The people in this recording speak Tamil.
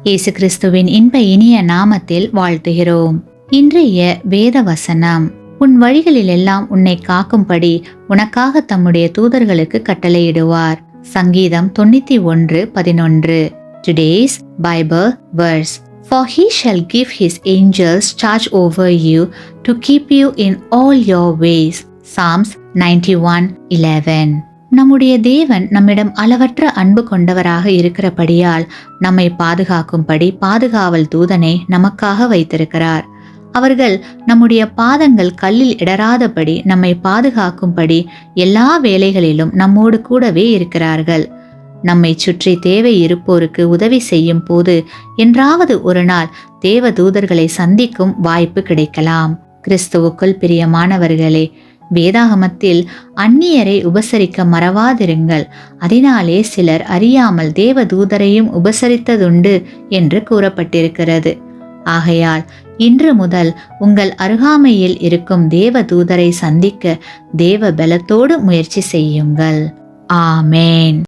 இயேசு கிறிஸ்துவின் இன்ப இனிய நாமத்தில் வாழ்த்துகிறோம். இன்றைய வேத வசனம், உன் வழிகளிலெல்லாம் உன்னை காக்கும்படி உனக்காக தம்முடைய தூதர்களுக்கு கட்டளையிடுவார். சங்கீதம் 91:11. Today's Bible verse. For he shall give his angels charge over you to keep you in all your ways. Psalms 91:11. நம்முடைய தேவன் நம்மிடம் அளவற்ற அன்பு கொண்டவராக இருக்கிறபடியால் நம்மை பாதுகாக்கும்படி பாதுகாவல் தூதனை நமக்காக வைத்திருக்கிறார். அவர்கள் நம்முடைய பாதங்கள் கல்லில் இடராதபடி நம்மை பாதுகாக்கும்படி எல்லா வேளைகளிலும் நம்மோடு கூடவே இருக்கிறார்கள். நம்மை சுற்றி தேவை இருப்போருக்கு உதவி செய்யும் போது என்றாவது ஒரு நாள் தேவ தூதர்களை சந்திக்கும் வாய்ப்பு கிடைக்கலாம். கிறிஸ்துவுக்குள் பிரியமானவர்களே, வேதாகமத்தில் அந்நியரை உபசரிக்க மறவாதிருங்கள், அதனாலே சிலர் அறியாமல் தேவ தூதரையும் உபசரித்ததுண்டு என்று கூறப்பட்டிருக்கிறது. ஆகையால் இன்று முதல் உங்கள் அருகாமையில் இருக்கும் தேவ தூதரை சந்திக்க தேவ பலத்தோடு முயற்சி செய்யுங்கள். ஆமேன்.